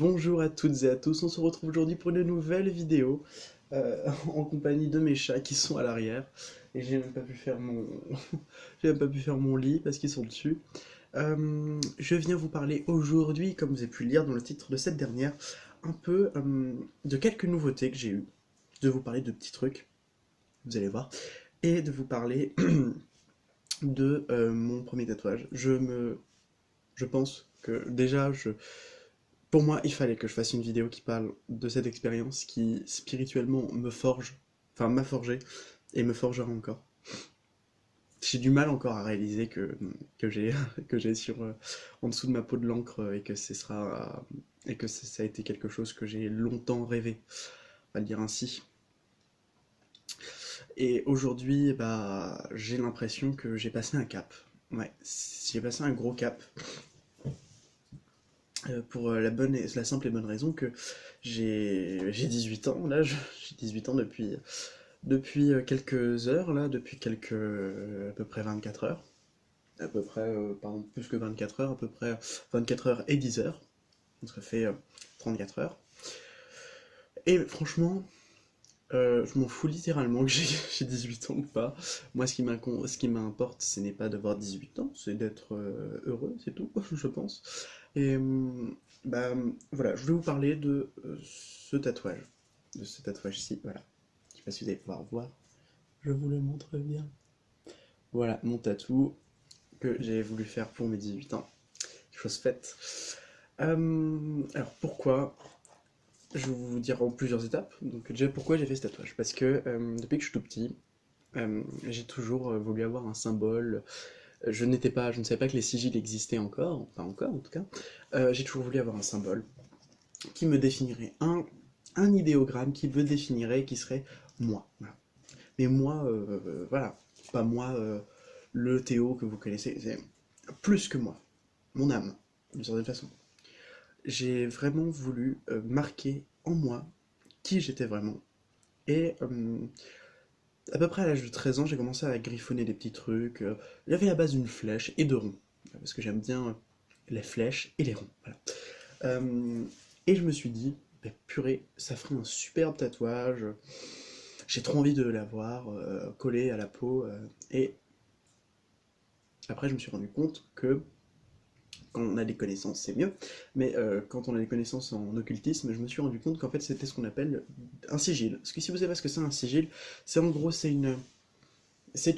Bonjour à toutes et à tous, on se retrouve aujourd'hui pour une nouvelle vidéo en compagnie de mes chats qui sont à l'arrière et j'ai même pas pu faire mon j'ai même pas pu faire mon lit parce qu'ils sont dessus. Je viens vous parler aujourd'hui, comme vous avez pu le lire dans le titre de cette dernière, un peu de quelques nouveautés que j'ai eues, de vous parler de petits trucs, vous allez voir, et de vous parler de mon premier tatouage. Je pense que déjà pour moi, il fallait que je fasse une vidéo qui parle de cette expérience qui spirituellement me forge, enfin m'a forgé et me forgera encore. J'ai du mal encore à réaliser que j'ai que j'ai sur en dessous de ma peau de l'encre et que ce sera et que ça a été quelque chose que j'ai longtemps rêvé, on va le dire ainsi. Et aujourd'hui, bah, j'ai l'impression que j'ai passé un cap. Ouais, j'ai passé un gros cap pour la simple et bonne raison que j'ai 18 ans là, j'ai 18 ans depuis quelques heures là, depuis quelques à peu près 24 heures, à peu près pardon, plus que 24 heures, à peu près 24 heures et 10 heures. Donc ça fait 34 heures. Et franchement, je m'en fous littéralement que j'ai 18 ans ou pas. Moi, ce qui m'importe, ce n'est pas d'avoir 18 ans, c'est d'être heureux, c'est tout, je pense. Et bah, voilà, je voulais vous parler de ce tatouage-ci, voilà. Je sais pas si vous allez pouvoir voir, je vous le montre bien. Voilà, mon tatou que j'ai voulu faire pour mes 18 ans, chose faite. Alors pourquoi? Je vais vous dire en plusieurs étapes. Donc déjà pourquoi j'ai fait ce tatouage? Parce que depuis que je suis tout petit, j'ai toujours voulu avoir un symbole. Je ne savais pas que les sigils existaient encore, pas encore en tout cas. J'ai toujours voulu avoir un symbole qui me définirait un idéogramme qui me définirait, qui serait moi. Voilà. Mais moi, voilà, pas moi, le Théo que vous connaissez, c'est plus que moi, mon âme, d'une certaine façon. J'ai vraiment voulu marquer en moi qui j'étais vraiment. Et à peu près à l'âge de 13 ans, j'ai commencé à griffonner des petits trucs. Il y avait la base d'une flèche et de ronds, parce que j'aime bien les flèches et les ronds. Voilà. Euh, et je me suis dit, bah, purée, ça ferait un superbe tatouage. J'ai trop envie de l'avoir collé à la peau. Et après, je me suis rendu compte que quand on a des connaissances, c'est mieux. Mais quand on a des connaissances en occultisme, je me suis rendu compte qu'en fait, c'était ce qu'on appelle un sigil. Parce que si vous savez pas ce que c'est un sigil, c'est en gros, c'est une, c'est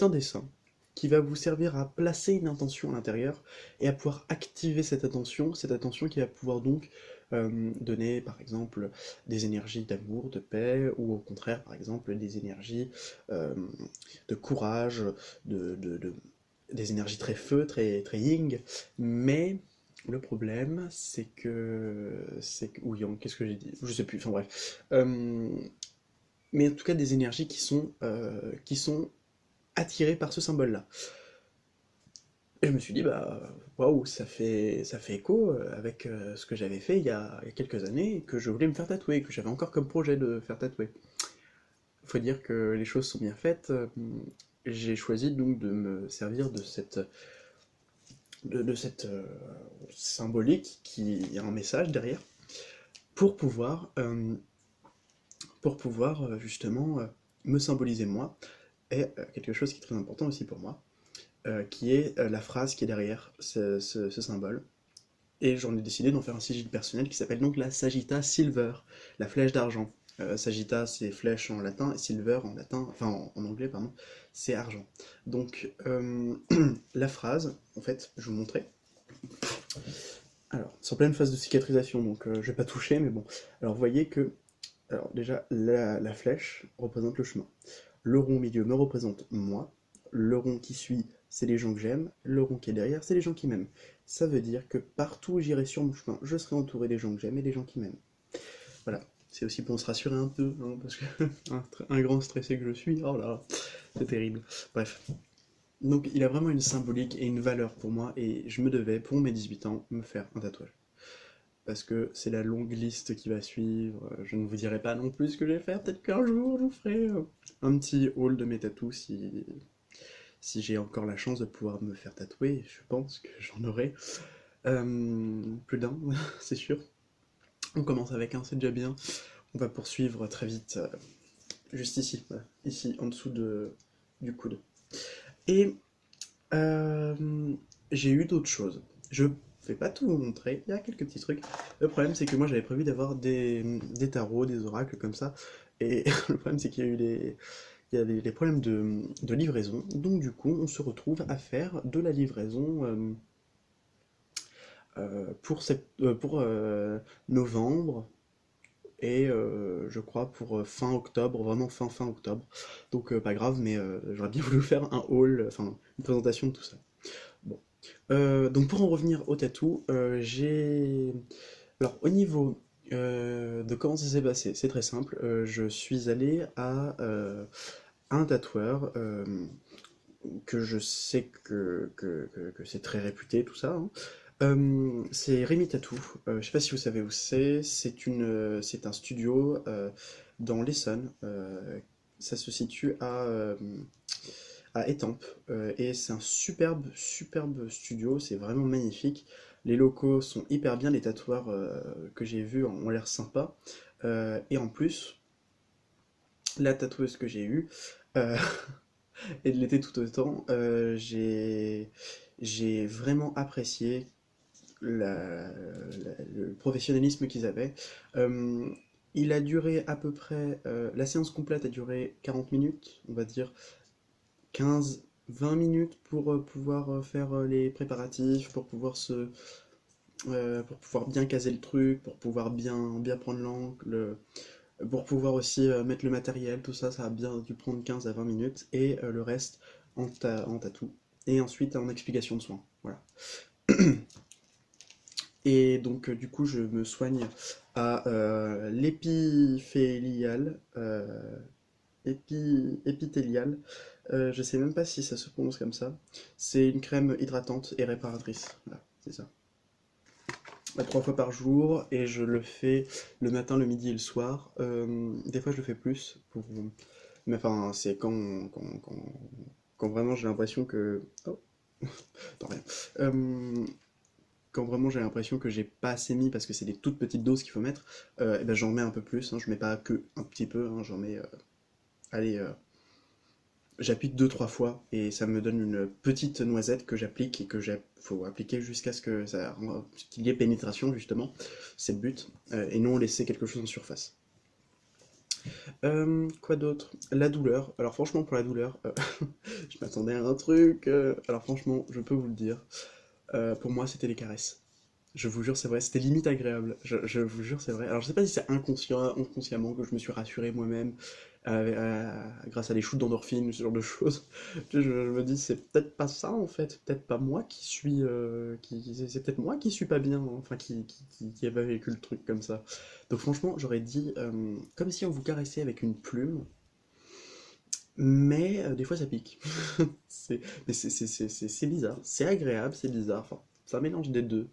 un dessin qui va vous servir à placer une intention à l'intérieur et à pouvoir activer cette attention qui va pouvoir donc donner par exemple des énergies d'amour, de paix, ou au contraire par exemple des énergies euh, de courage, de des énergies très feu, très yin, mais le problème, ou yang, qu'est-ce que j'ai dit? Je sais plus, enfin bref. Mais en tout cas des énergies qui sont attirées par ce symbole-là. Et je me suis dit, bah, waouh, ça fait écho avec ce que j'avais fait il y a quelques années, et que je voulais me faire tatouer, que j'avais encore comme projet de faire tatouer. Faut dire que les choses sont bien faites. J'ai choisi donc de me servir de cette symbolique qui a un message derrière pour pouvoir justement me symboliser moi et quelque chose qui est très important aussi pour moi, qui est la phrase qui est derrière ce symbole. Et j'en ai décidé d'en faire un sigil personnel qui s'appelle donc la Sagitta Silver, la flèche d'argent. Sagitta c'est flèche en latin, et Silver en latin, enfin en anglais pardon, c'est argent. Donc la phrase, en fait, je vais vous montrer. Alors, c'est en pleine phase de cicatrisation, donc je vais pas toucher, mais bon. Alors vous voyez que, alors déjà, la flèche représente le chemin. Le rond au milieu me représente moi. Le rond qui suit, c'est les gens que j'aime. Le rond qui est derrière, c'est les gens qui m'aiment. Ça veut dire que partout où j'irai sur mon chemin, je serai entouré des gens que j'aime et des gens qui m'aiment. Voilà. C'est aussi pour se rassurer un peu, hein, parce que un grand stressé que je suis, oh là, c'est terrible. Bref. Donc il a vraiment une symbolique et une valeur pour moi, et je me devais, pour mes 18 ans, me faire un tatouage. Parce que c'est la longue liste qui va suivre. Je ne vous dirai pas non plus ce que je vais faire. Peut-être qu'un jour, je vous ferai un petit haul de mes tatous si j'ai encore la chance de pouvoir me faire tatouer. Je pense que j'en aurai. Plus d'un, c'est sûr. On commence avec un, c'est déjà bien. On va poursuivre très vite, juste ici, voilà. Ici, en dessous du coude. Et j'ai eu d'autres choses. Je vais pas tout vous montrer, il y a quelques petits trucs. Le problème, c'est que moi, j'avais prévu d'avoir des tarots, des oracles comme ça. Et le problème, c'est qu'il y a eu des problèmes de livraison. Donc, du coup, on se retrouve à faire de la livraison pour novembre et je crois pour fin octobre, vraiment fin octobre. Donc pas grave, mais j'aurais bien voulu faire un haul, enfin une présentation de tout ça. Bon. Donc pour en revenir au tatou, j'ai... Alors au niveau de comment ça s'est passé, c'est très simple. Je suis allé à un tatoueur que je sais que c'est très réputé, tout ça, hein. C'est Rémi Tatou. Je sais pas si vous savez où c'est. C'est un studio dans l'Essonne. Ça se situe à Étampes. Et c'est un superbe studio. C'est vraiment magnifique. Les locaux sont hyper bien. Les tatoueurs que j'ai vus ont l'air sympas. Et en plus, la tatoueuse que j'ai eue, euh, et de l'été tout autant, j'ai vraiment apprécié le professionnalisme qu'ils avaient. Euh, il a duré à peu près, la séance complète a duré 40 minutes, on va dire 15-20 minutes pour pouvoir faire les préparatifs, pour pouvoir bien caser le truc, pour pouvoir bien prendre l'angle, pour pouvoir aussi mettre le matériel, tout ça, ça a bien dû prendre 15 à 20 minutes, et le reste en tatou, et ensuite en explication de soins. Voilà. Et donc, du coup, je me soigne à l'épiphélial, épithélial. Je sais même pas si ça se prononce comme ça. C'est une crème hydratante et réparatrice. Voilà, c'est ça. 3 fois par jour, et je le fais le matin, le midi et le soir. Des fois, je le fais plus. Mais enfin, c'est quand vraiment j'ai l'impression que... Oh, attends, rien. Euh, Quand vraiment j'ai l'impression que j'ai pas assez mis parce que c'est des toutes petites doses qu'il faut mettre, et ben j'en mets un peu plus, hein, je mets pas que un petit peu, hein, j'en mets, allez, j'applique 2-3 fois et ça me donne une petite noisette que j'applique et faut appliquer jusqu'à ce que qu'il y ait pénétration justement, c'est le but, et non laisser quelque chose en surface. Quoi d'autre? La douleur. Alors franchement pour la douleur, je m'attendais à un truc. Alors franchement, je peux vous le dire. Pour moi, c'était les caresses. Je vous jure, c'est vrai, c'était limite agréable. Je vous jure, c'est vrai. Alors, je sais pas si c'est inconsciemment que je me suis rassuré moi-même grâce à des shoots d'endorphine, ce genre de choses. Je me dis, c'est peut-être pas ça en fait, peut-être pas moi qui suis, c'est peut-être moi qui suis pas bien, hein, enfin qui a pas vécu le truc comme ça. Donc franchement, j'aurais dit comme si on vous caressait avec une plume, mais des fois ça pique. C'est, mais c'est bizarre, c'est agréable, c'est bizarre. Enfin, c'est un mélange des deux.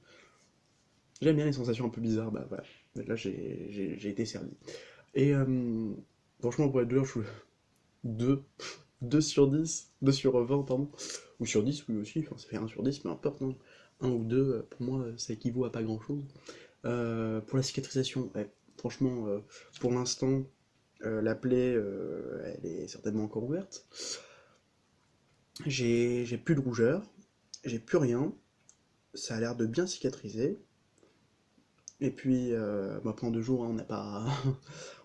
J'aime bien les sensations un peu bizarres, bah voilà. Mais là, j'ai été servi. Et franchement, pour être dur, je suis 2, 2 sur 10, 2 sur 20, pardon. Ou sur 10, oui aussi, enfin, ça fait 1 sur 10, peu importe, non. Un ou deux, pour moi, ça équivaut à pas grand-chose. Pour la cicatrisation, ouais, franchement, pour l'instant, la plaie, elle est certainement encore ouverte. J'ai plus de rougeur, j'ai plus rien, ça a l'air de bien cicatriser. Et puis, bah, pendant 2 jours, hein,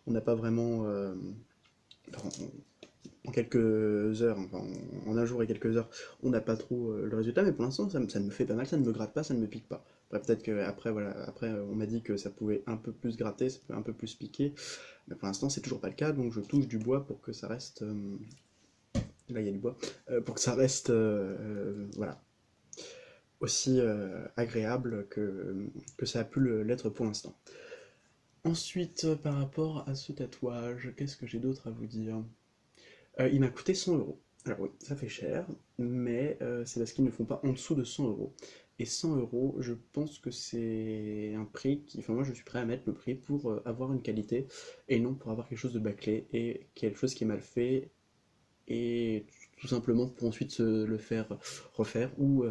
on n'a pas vraiment, enfin, en quelques heures, enfin, en un jour et quelques heures, on n'a pas trop le résultat, mais pour l'instant, ça ne me fait pas mal, ça ne me gratte pas, ça ne me pique pas. Après, peut-être qu'après, voilà, après, on m'a dit que ça pouvait un peu plus gratter, ça pouvait un peu plus piquer, mais pour l'instant, c'est toujours pas le cas, donc je touche du bois pour que ça reste, là, il y a du bois, pour que ça reste, voilà, aussi agréable que ça a pu l'être pour l'instant. Ensuite, par rapport à ce tatouage, qu'est-ce que j'ai d'autre à vous dire? Il m'a coûté 100 euros. Alors oui, ça fait cher, mais c'est parce qu'ils ne font pas en dessous de 100 euros. Et 100 euros, je pense que c'est un prix qui... Enfin, moi, je suis prêt à mettre le prix pour avoir une qualité, et non pour avoir quelque chose de bâclé, et quelque chose qui est mal fait, et tout simplement pour ensuite se le faire refaire, ou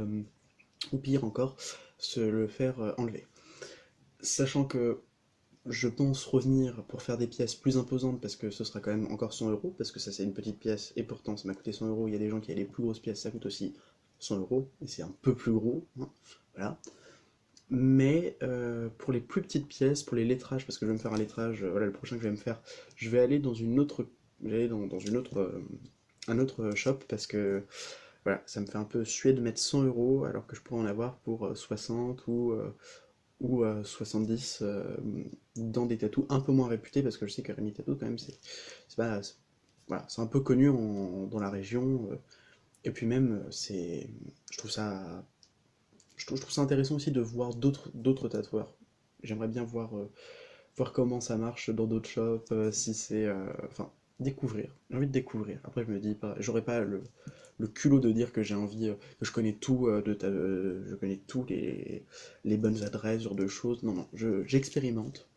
pire encore, se le faire enlever. Sachant que je pense revenir pour faire des pièces plus imposantes parce que ce sera quand même encore 100 €, parce que ça c'est une petite pièce et pourtant ça m'a coûté 100 €. Il y a des gens qui ont les plus grosses pièces, ça coûte aussi 100 € et c'est un peu plus gros, hein, voilà. Mais pour les plus petites pièces, pour les lettrages, parce que je vais me faire un lettrage, voilà le prochain que je vais me faire, je vais aller dans une autre, dans une autre, un autre shop parce que voilà, ça me fait un peu suer de mettre 100 € alors que je pourrais en avoir pour 60 ou 70 dans des tatous un peu moins réputés parce que je sais que Rémi Tattoo quand même c'est pas voilà, c'est un peu connu dans la région et puis même c'est je trouve ça je trouve ça intéressant aussi de voir d'autres tatoueurs. J'aimerais bien voir comment ça marche dans d'autres shops, si c'est enfin découvrir. J'ai envie de découvrir. Après je me dis pas j'aurais pas le culot de dire que j'ai envie, que je connais tout, je connais tous les bonnes adresses, ce genre de choses. Non, non, j'expérimente.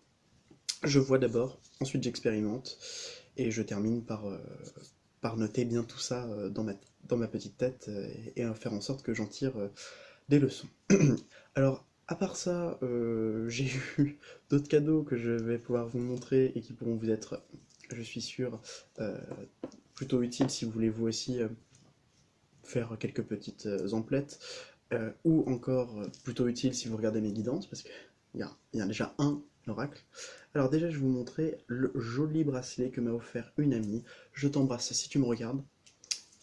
Je vois d'abord, ensuite j'expérimente, et je termine par noter bien tout ça dans ma petite tête, et faire en sorte que j'en tire des leçons. Alors, à part ça, j'ai eu d'autres cadeaux que je vais pouvoir vous montrer et qui pourront vous être, je suis sûr, euh, plutôt utiles si vous voulez vous aussi faire quelques petites emplettes, ou encore plutôt utile si vous regardez mes guidances, parce qu'il y a déjà un oracle. Alors déjà, je vais vous montrer le joli bracelet que m'a offert une amie. Je t'embrasse si tu me regardes.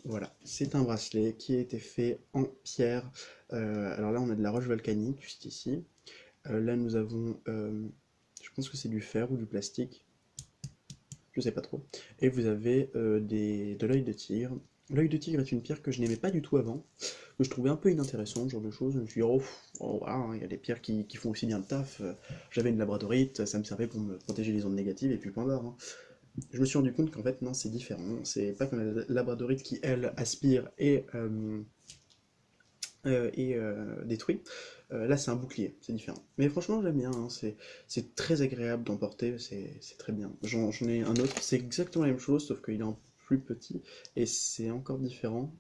Voilà, c'est un bracelet qui a été fait en pierre. Alors là, on a de la roche volcanique, juste ici. Là, nous avons, je pense que c'est du fer ou du plastique, je sais pas trop. Et vous avez de l'œil de tigre. L'œil de tigre est une pierre que je n'aimais pas du tout avant, que je trouvais un peu inintéressante, ce genre de choses. Je me suis dit, oh, voilà, hein, il y a des pierres qui font aussi bien le taf. J'avais une labradorite, ça me servait pour me protéger les ondes négatives, et puis point barre, hein. Je me suis rendu compte qu'en fait, non, c'est différent. C'est pas comme la labradorite qui, elle, aspire et détruit. Là, c'est un bouclier, c'est différent. Mais franchement, j'aime bien, hein, c'est très agréable d'emporter, c'est très bien. J'en ai un autre, c'est exactement la même chose, sauf qu'il est un plus petit, et c'est encore différent,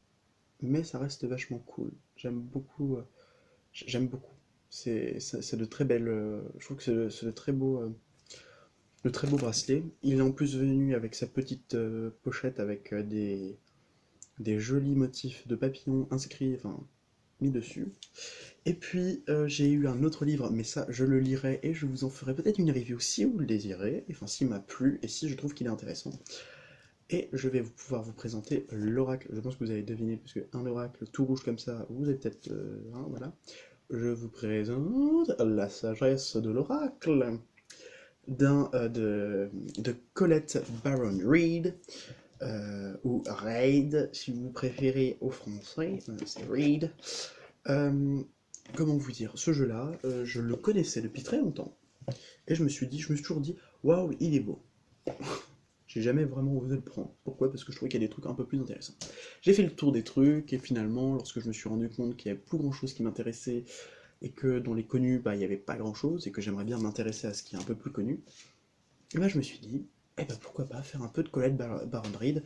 mais ça reste vachement cool. J'aime beaucoup. C'est de très belles. Je trouve que c'est de très beaux bracelets. Il est en plus venu avec sa petite pochette avec des jolis motifs de papillons inscrits, enfin, mis dessus. Et puis j'ai eu un autre livre, mais ça je le lirai et je vous en ferai peut-être une review si vous le désirez, enfin s'il m'a plu et si je trouve qu'il est intéressant. Et je vais pouvoir vous présenter l'oracle. Je pense que vous avez deviné, parce qu'un oracle tout rouge comme ça, vous avez peut-être... hein, voilà. Je vous présente la sagesse de l'oracle de Colette Baron Reed, ou Reid, si vous préférez au français, c'est Reed. Euh, Comment vous dire, ce jeu-là, je le connaissais depuis très longtemps, et je me suis toujours dit, waouh, il est beau. J'ai jamais vraiment osé le prendre. Pourquoi? Parce que je trouvais qu'il y a des trucs un peu plus intéressants. J'ai fait le tour des trucs, et finalement, lorsque je me suis rendu compte qu'il n'y avait plus grand chose qui m'intéressait, et que dans les connus, bah, il n'y avait pas grand chose, et que j'aimerais bien m'intéresser à ce qui est un peu plus connu, et bah, je me suis dit, eh ben pourquoi pas faire un peu de Colette Baron Reed,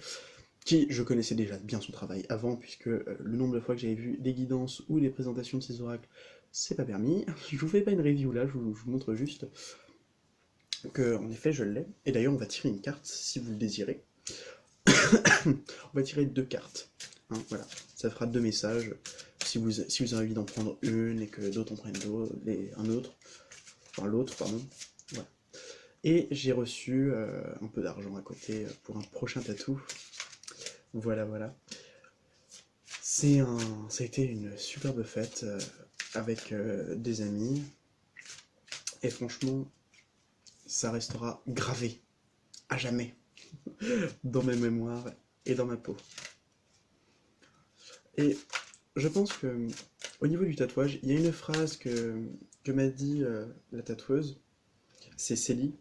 qui je connaissais déjà bien son travail avant, puisque le nombre de fois que j'avais vu des guidances ou des présentations de ses oracles, c'est pas permis. Je vous fais pas une review là, je vous montre juste que, en effet, je l'ai. Et d'ailleurs, on va tirer une carte si vous le désirez. On va tirer deux cartes. Hein, voilà, ça fera deux messages. Si vous avez envie d'en prendre une et que d'autres en prennent un autre, enfin l'autre, pardon. Voilà. Et j'ai reçu un peu d'argent à côté pour un prochain tatou. Voilà, voilà. Ça a été une superbe fête avec des amis. Et franchement, ça restera gravé à jamais dans mes mémoires et dans ma peau. Et je pense que au niveau du tatouage, il y a une phrase que m'a dit la tatoueuse. C'est Célie,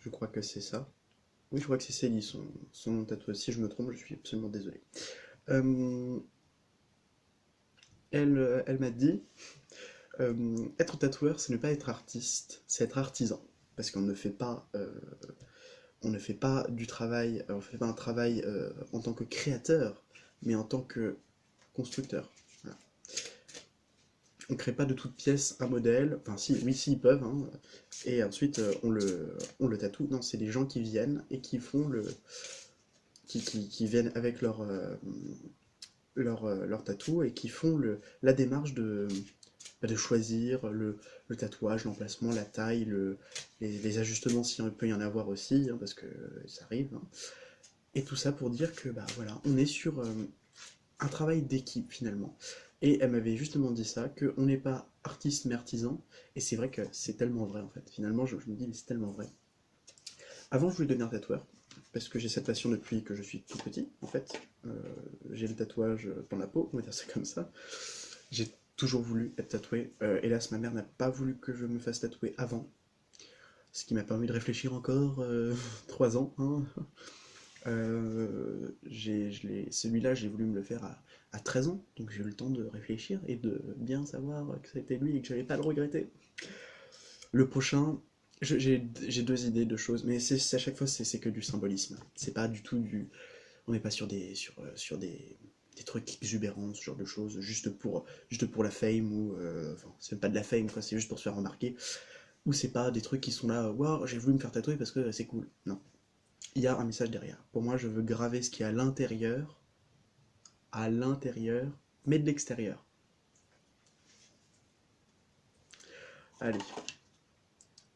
je crois que c'est ça. Oui, je crois que c'est Célie, son nom de tatoueuse. Si je me trompe, je suis absolument désolé. Euh, elle m'a dit être tatoueur, c'est ne pas être artiste, c'est être artisan. Parce qu'on ne fait pas, on ne fait pas du travail, on ne fait pas un travail en tant que créateur, mais en tant que constructeur. Voilà. on crée pas de toute pièce un modèle, enfin si, oui, si, ils peuvent, hein, et ensuite on le tatoue. Non, c'est des gens qui viennent et qui font qui viennent avec leur tatou et qui font la démarche de choisir le tatouage, l'emplacement, la taille, les ajustements s'il peut y en avoir aussi, hein, parce que ça arrive, hein. Et tout ça pour dire que bah voilà, on est sur un travail d'équipe finalement. Et elle m'avait justement dit ça, qu'on n'est pas artiste mais artisan, et c'est vrai que c'est tellement vrai en fait. Finalement, je me dis, mais c'est tellement vrai. Avant, je voulais devenir tatoueur, parce que j'ai cette passion depuis que je suis tout petit, en fait. J'ai le tatouage dans la peau, on va dire ça comme ça. J'ai toujours voulu être tatoué. Hélas, ma mère n'a pas voulu que je me fasse tatouer avant, ce qui m'a permis de réfléchir encore 3 ans, hein. Celui-là, j'ai voulu me le faire à 13 ans, donc j'ai eu le temps de réfléchir et de bien savoir que c'était lui et que j'allais pas le regretter. Le prochain, j'ai deux idées de choses, mais à chaque fois c'est que du symbolisme. C'est pas du tout du. On n'est pas sur des trucs exubérants, ce genre de choses, juste pour la fame, ou. Enfin, c'est pas de la fame, quoi, c'est juste pour se faire remarquer. Ou c'est pas des trucs qui sont là, waouh, j'ai voulu me faire tatouer parce que c'est cool. Non. Il y a un message derrière. Pour moi, je veux graver ce qui est à l'intérieur, mais de l'extérieur. Allez,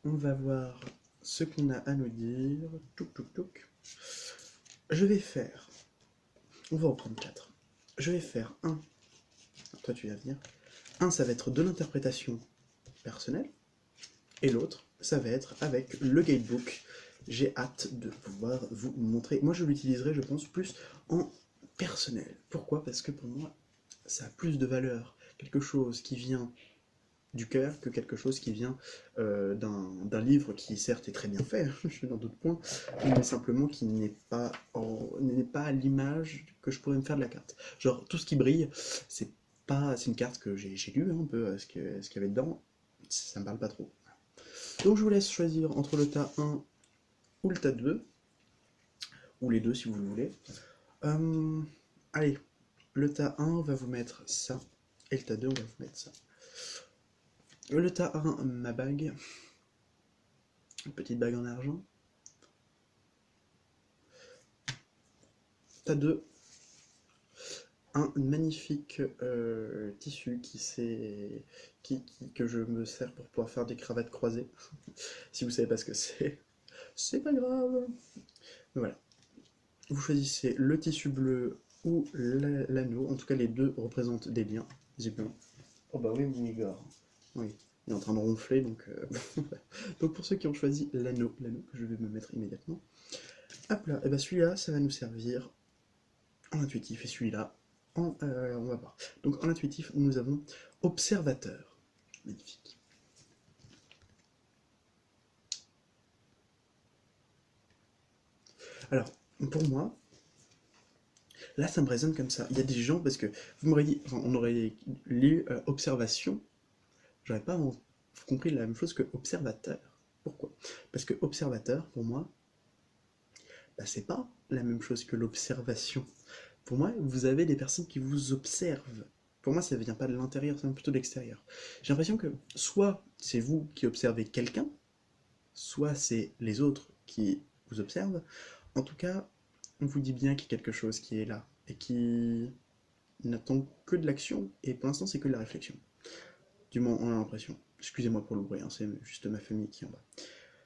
on va voir ce qu'on a à nous dire. Touk touk touk. Je vais faire. On va en prendre 4. Je vais faire un. Toi, tu vas venir. Un, ça va être de l'interprétation personnelle. Et l'autre, ça va être avec le guidebook. J'ai hâte de pouvoir vous montrer. Moi, je l'utiliserai, je pense, plus en personnel. Pourquoi? Parce que pour moi, ça a plus de valeur. Quelque chose qui vient du cœur que quelque chose qui vient d'un livre qui certes est très bien fait, je suis dans d'autres points, mais simplement qui n'est pas à l'image que je pourrais me faire de la carte. Genre tout ce qui brille, c'est une carte que j'ai lu un peu ce qu'il y avait dedans, ça me parle pas trop. Donc je vous laisse choisir entre le tas 1 ou le tas 2, ou les deux si vous le voulez. Allez, le tas 1 va vous mettre ça, et le tas 2 on va vous mettre ça. Le tas 1, ma bague. Une petite bague en argent. Tas 2, un magnifique tissu que je me sers pour pouvoir faire des cravates croisées. Si vous savez pas ce que c'est pas grave. Voilà. Vous choisissez le tissu bleu ou l'anneau. En tout cas, les deux représentent des liens. Oh bah oui, mon Igor. Oui, il est en train de ronfler, donc... donc pour ceux qui ont choisi l'anneau que je vais me mettre immédiatement. Hop là, et bah celui-là, ça va nous servir en intuitif, et celui-là, on va voir. Donc en intuitif, nous avons observateur. Magnifique. Alors, pour moi, là, ça me résonne comme ça. Il y a des gens, parce que vous m'aurez dit, enfin, on aurait lu observation, j'aurais pas compris la même chose que observateur. Pourquoi? Parce que observateur, pour moi, bah, c'est pas la même chose que l'observation. Pour moi, vous avez des personnes qui vous observent. Pour moi, ça ne vient pas de l'intérieur, ça vient plutôt de l'extérieur. J'ai l'impression que soit c'est vous qui observez quelqu'un, soit c'est les autres qui vous observent. En tout cas, on vous dit bien qu'il y a quelque chose qui est là et qui n'attend que de l'action, et pour l'instant, c'est que de la réflexion. Du moins, on a l'impression. Excusez-moi pour le bruit, hein, c'est juste ma famille qui en va.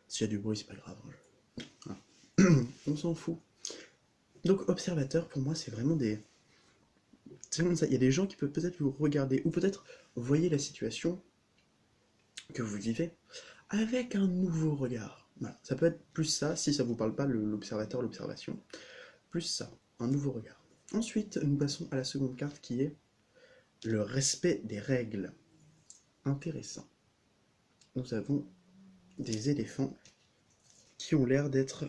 S'il y a du bruit, c'est pas grave, hein, voilà. On s'en fout. Donc, observateur, pour moi, c'est vraiment des. C'est comme ça. Il y a des gens qui peuvent peut-être vous regarder, ou peut-être voyez la situation que vous vivez avec un nouveau regard. Voilà. Ça peut être plus ça, si ça vous parle pas, l'observateur, l'observation. Plus ça, un nouveau regard. Ensuite, nous passons à la seconde carte qui est le respect des règles. Intéressant. Nous avons des éléphants qui ont l'air d'être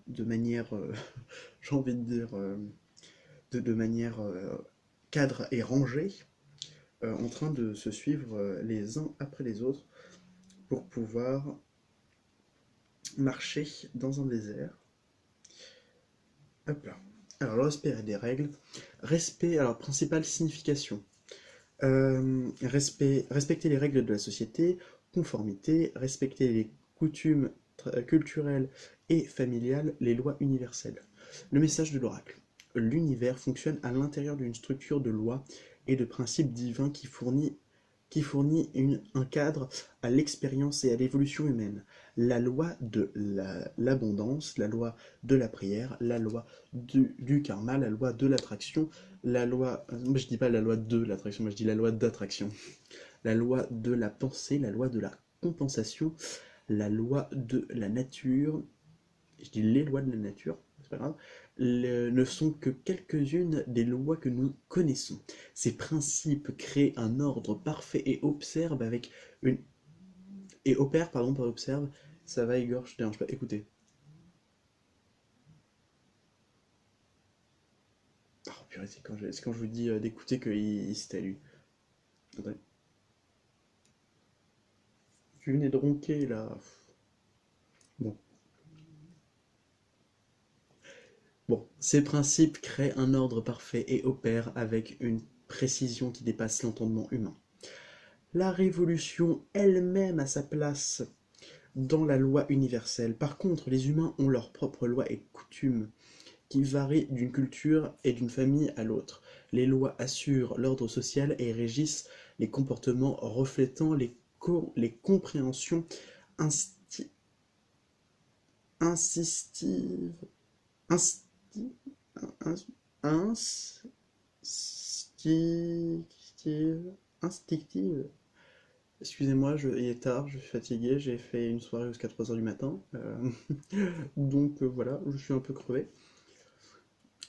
de manière, j'ai envie de dire, de manière cadre et rangée, en train de se suivre les uns après les autres pour pouvoir marcher dans un désert. Hop là. Alors, le respect des règles. Respect, alors, principale signification. Respecter les règles de la société, conformité, respecter les coutumes culturelles et familiales, les lois universelles. Le message de l'oracle. L'univers fonctionne à l'intérieur d'une structure de lois et de principes divins qui fournit un cadre à l'expérience et à l'évolution humaine. La loi de l'abondance, la loi de la prière, la loi du karma, la loi de l'attraction, la loi... Moi je dis pas la loi de l'attraction, moi je dis la loi d'attraction. La loi de la pensée, la loi de la compensation, la loi de la nature, je dis les lois de la nature, c'est pas grave, ne sont que quelques-unes des lois que nous connaissons. Ces principes créent un ordre parfait et observent avec une... Et opèrent, pardon, pas observe, ça va Igor, je te dérange pas, écoutez. Oh purée, c'est quand je vous dis d'écouter qu'il s'était lui. Attendez. Tu venais de ronquer là. Bon. Bon, ces principes créent un ordre parfait et opèrent avec une précision qui dépasse l'entendement humain. La révolution elle-même a sa place dans la loi universelle. Par contre, les humains ont leurs propres lois et coutumes qui varient d'une culture et d'une famille à l'autre. Les lois assurent l'ordre social et régissent les comportements reflétant les compréhensions insti- insistives, insti- ins- instinctives. Excusez-moi, il est tard, je suis fatigué, j'ai fait une soirée jusqu'à 3 heures du matin. Donc voilà, je suis un peu crevé.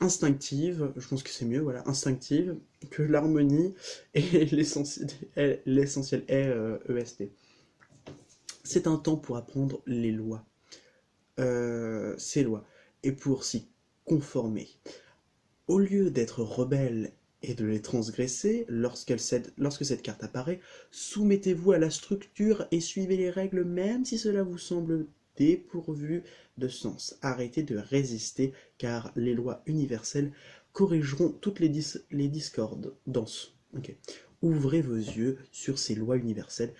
Instinctive, je pense que c'est mieux, voilà, instinctive, que l'harmonie et l'essentiel est EST. C'est un temps pour apprendre les lois, ces lois, et pour s'y conformer. Au lieu d'être rebelle et de les transgresser, lorsque cette carte apparaît, soumettez-vous à la structure et suivez les règles même si cela vous semble dépourvu de sens. Arrêtez de résister car les lois universelles corrigeront toutes les discordances. Ok. Ouvrez vos yeux sur ces lois universelles.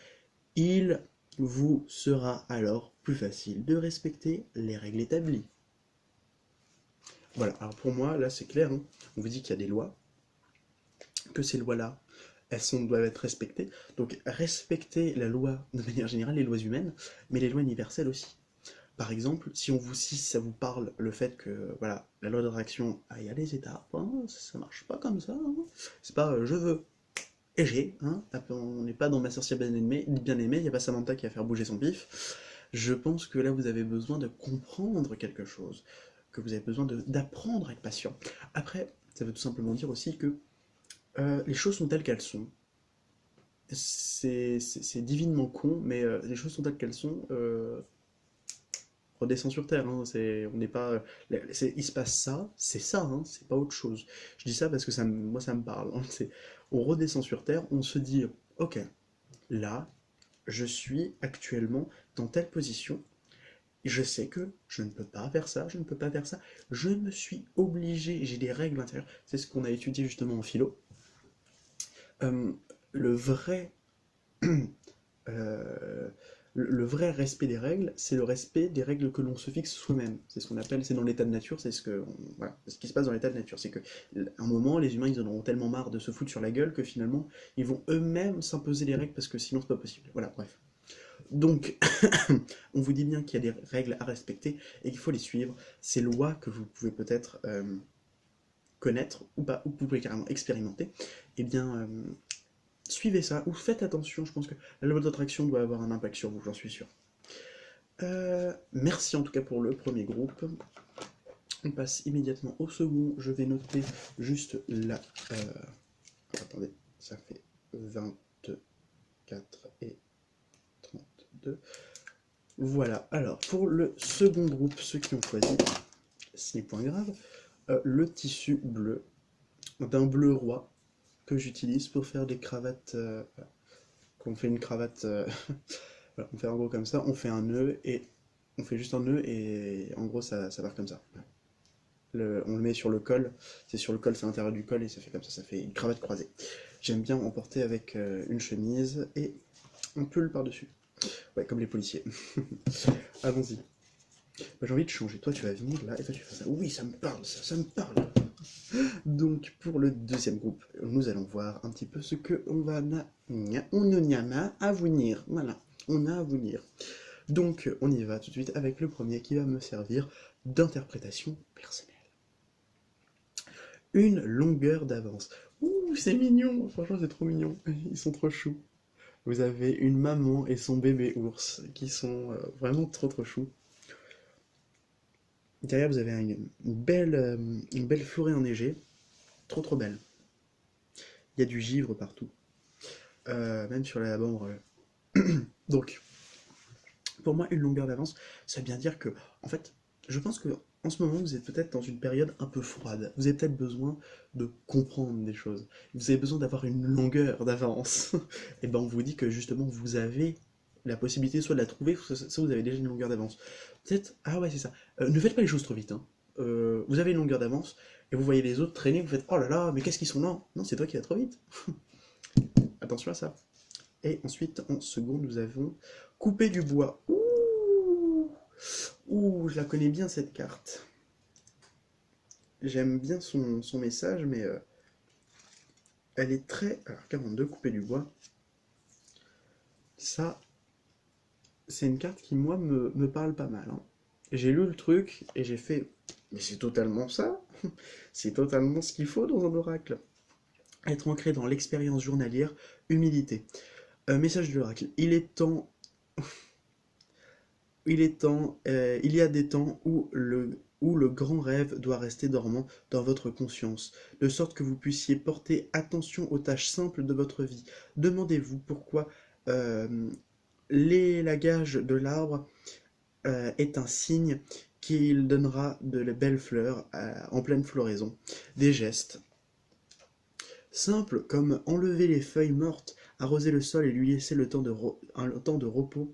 Il vous sera alors plus facile de respecter les règles établies. Voilà, alors pour moi, là c'est clair, hein. On vous dit qu'il y a des lois, que ces lois-là, doivent être respectées. Donc respecter la loi de manière générale, les lois humaines, mais les lois universelles aussi. Par exemple, si ça vous parle le fait que voilà, la loi d'attraction, il y a des étapes, hein, ça marche pas comme ça. Hein. C'est pas je veux et j'ai, hein, on n'est pas dans ma sorcière bien aimée, il n'y a pas Samantha qui va faire bouger son pif. Je pense que là vous avez besoin de comprendre quelque chose, que vous avez besoin d'apprendre à être patient. Après, ça veut tout simplement dire aussi que les choses sont telles qu'elles sont. C'est divinement con, mais les choses sont telles qu'elles sont. Redescend sur Terre, hein, on n'est pas. Il se passe ça, c'est ça, hein, c'est pas autre chose. Je dis ça parce que moi ça me parle. Hein, on redescend sur Terre, on se dit, ok, là, je suis actuellement dans telle position, je sais que je ne peux pas faire ça, je ne peux pas faire ça, je me suis obligé, j'ai des règles intérieures. C'est ce qu'on a étudié justement en philo. Euh, le vrai euh, le vrai respect des règles, c'est le respect des règles que l'on se fixe soi-même. C'est ce qu'on appelle, c'est dans l'état de nature, voilà, c'est ce qui se passe dans l'état de nature. C'est que, à un moment, les humains, ils en auront tellement marre de se foutre sur la gueule que finalement, ils vont eux-mêmes s'imposer les règles parce que sinon, c'est pas possible. Voilà, bref. Donc, on vous dit bien qu'il y a des règles à respecter et qu'il faut les suivre. Ces lois que vous pouvez peut-être connaître ou pas, ou que vous pouvez carrément expérimenter, eh bien, suivez ça, ou faites attention, je pense que la loi d'attraction doit avoir un impact sur vous, j'en suis sûr. Merci en tout cas pour le premier groupe. On passe immédiatement au second. Je vais noter juste la... attendez, ça fait 24 et 32. Voilà, alors pour le second groupe, ceux qui ont choisi, ce n'est point grave, le tissu bleu, d'un bleu roi, que j'utilise pour faire des cravates... qu'on fait une cravate... voilà, on fait en gros comme ça, on fait un nœud et on fait juste un nœud et en gros ça part comme ça. On le met sur le col, c'est sur le col, c'est à l'intérieur du col et ça fait comme ça fait une cravate croisée. J'aime bien en porter avec une chemise et un pull par-dessus. Ouais, comme les policiers. Allons-y. Bah, j'ai envie de changer. Toi, tu vas venir là et toi, tu fais ça. Oui, ça me parle, ça me parle. Donc, pour le deuxième groupe, nous allons voir un petit peu ce que on a à venir. Voilà, on a à venir. Donc, on y va tout de suite avec le premier qui va me servir d'interprétation personnelle. Une longueur d'avance. Ouh, c'est mignon. Franchement, c'est trop mignon. Ils sont trop choux. Vous avez une maman et son bébé ours qui sont vraiment trop trop choux. Derrière, vous avez une belle forêt enneigée, trop trop belle. Il y a du givre partout, même sur la banderole. Donc, pour moi, une longueur d'avance, ça veut bien dire que, en fait, je pense que en ce moment, vous êtes peut-être dans une période un peu froide. Vous avez peut-être besoin de comprendre des choses. Vous avez besoin d'avoir une longueur d'avance. Et ben, on vous dit que justement, vous avez la possibilité soit de la trouver, soit vous avez déjà une longueur d'avance. Peut-être, ah ouais, c'est ça. Ne faites pas les choses trop vite, hein. Vous avez une longueur d'avance et vous voyez les autres traîner, vous faites oh là là, mais qu'est-ce qu'ils sont lents? Non, c'est toi qui vas trop vite. Attention à ça. Et ensuite, en seconde, nous avons couper du bois. Ouh, ouh, je la connais bien cette carte. J'aime bien son message, mais elle est très. Alors, 42, couper du bois. Ça, c'est une carte qui, moi, me parle pas mal, hein. J'ai lu le truc et j'ai fait. Mais c'est totalement ça. C'est totalement ce qu'il faut dans un oracle. Être ancré dans l'expérience journalière, humilité. Message de l'oracle. Il y a des temps où le grand rêve doit rester dormant dans votre conscience, de sorte que vous puissiez porter attention aux tâches simples de votre vie. Demandez-vous pourquoi euh, l'élagage de l'arbre est un signe qu'il donnera de belles fleurs en pleine floraison. Des gestes simples comme enlever les feuilles mortes, arroser le sol et lui laisser un temps de repos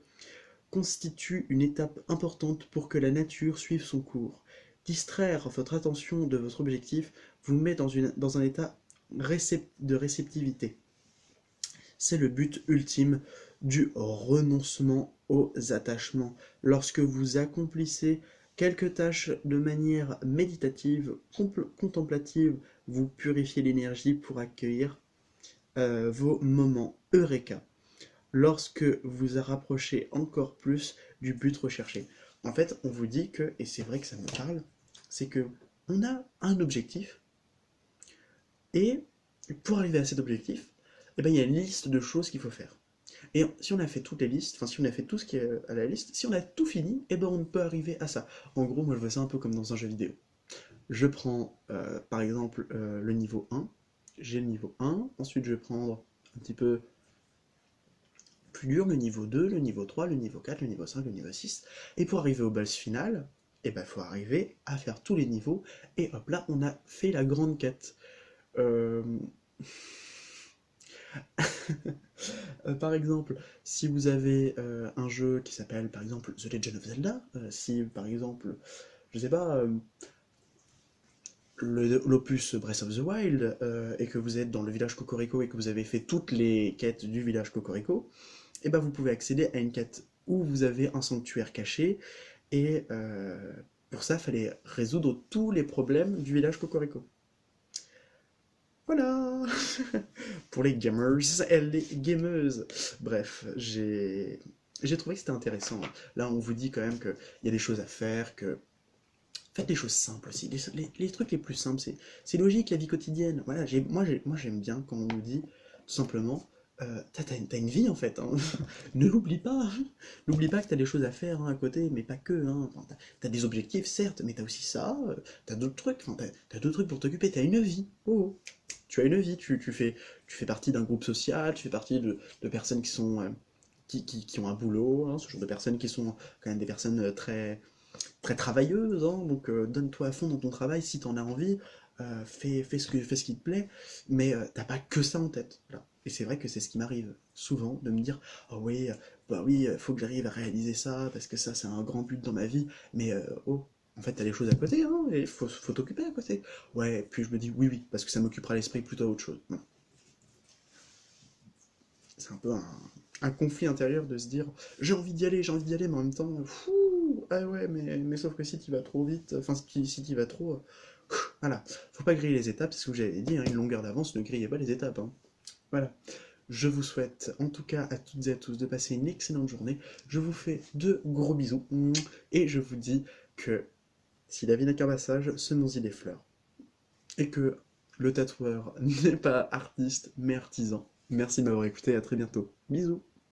constitue une étape importante pour que la nature suive son cours. Distraire votre attention de votre objectif vous met dans un état de réceptivité. C'est le but ultime du renoncement aux attachements. Lorsque vous accomplissez quelques tâches de manière méditative, contemplative, vous purifiez l'énergie pour accueillir vos moments Eureka lorsque vous rapprochez encore plus du but recherché. En fait, on vous dit que, et c'est vrai que ça me parle, c'est que on a un objectif, et pour arriver à cet objectif, eh ben, il y a une liste de choses qu'il faut faire. Et si on a fait toutes les listes, enfin si on a fait tout ce qui est à la liste, si on a tout fini, eh ben on peut arriver à ça. En gros, moi je vois ça un peu comme dans un jeu vidéo. Je prends par exemple le niveau 1, j'ai le niveau 1, ensuite je vais prendre un petit peu plus dur, le niveau 2, le niveau 3, le niveau 4, le niveau 5, le niveau 6. Et pour arriver au boss final, il faut arriver à faire tous les niveaux. Et hop là, on a fait la grande quête. Euh... par exemple, si vous avez un jeu qui s'appelle par exemple The Legend of Zelda, si par exemple, je sais pas, l'opus Breath of the Wild, et que vous êtes dans le village Cocorico et que vous avez fait toutes les quêtes du village Cocorico, et ben vous pouvez accéder à une quête où vous avez un sanctuaire caché, et pour ça, il fallait résoudre tous les problèmes du village Cocorico. Voilà. Pour les gamers et les gameuses. Bref, j'ai trouvé que c'était intéressant. Là, on vous dit quand même qu'il y a des choses à faire, que faites des choses simples aussi. Les trucs les plus simples, c'est logique, la vie quotidienne. Voilà, moi j'aime bien quand on nous dit tout simplement, t'as une vie en fait, hein. Ne l'oublie pas. N'oublie pas que t'as des choses à faire, hein, à côté, mais pas que, hein. Enfin, t'as des objectifs, certes, mais t'as aussi ça, t'as d'autres trucs, enfin, t'as d'autres trucs pour t'occuper, t'as une vie. Oh, oh. Tu as une vie, tu fais partie d'un groupe social, tu fais partie de personnes qui sont qui ont un boulot, hein, ce genre de personnes qui sont quand même des personnes très travailleuse, hein, donc donne-toi à fond dans ton travail si t'en as envie, fais ce qui te plaît, mais t'as pas que ça en tête. Là. Et c'est vrai que c'est ce qui m'arrive souvent, de me dire, oh oui, bah oui, faut que j'arrive à réaliser ça, parce que ça c'est un grand but dans ma vie, mais oh, en fait t'as des choses à côté, hein, et faut t'occuper à côté. Ouais, puis je me dis, oui, oui, parce que ça m'occupera l'esprit plutôt à autre chose. Non. c'est un peu un conflit intérieur de se dire j'ai envie d'y aller, mais en même temps, fou, ah ouais, mais sauf que si tu vas trop vite, enfin si tu vas trop, voilà, faut pas griller les étapes, c'est ce que j'avais dit, hein, une longueur d'avance, ne grillez pas les étapes, hein. Voilà. Je vous souhaite en tout cas à toutes et à tous de passer une excellente journée. Je vous fais de gros bisous et je vous dis que si la vie n'est qu'un passage, semons-y des fleurs. Et que le tatoueur n'est pas artiste mais artisan. Merci de m'avoir écouté, à très bientôt. Bisous.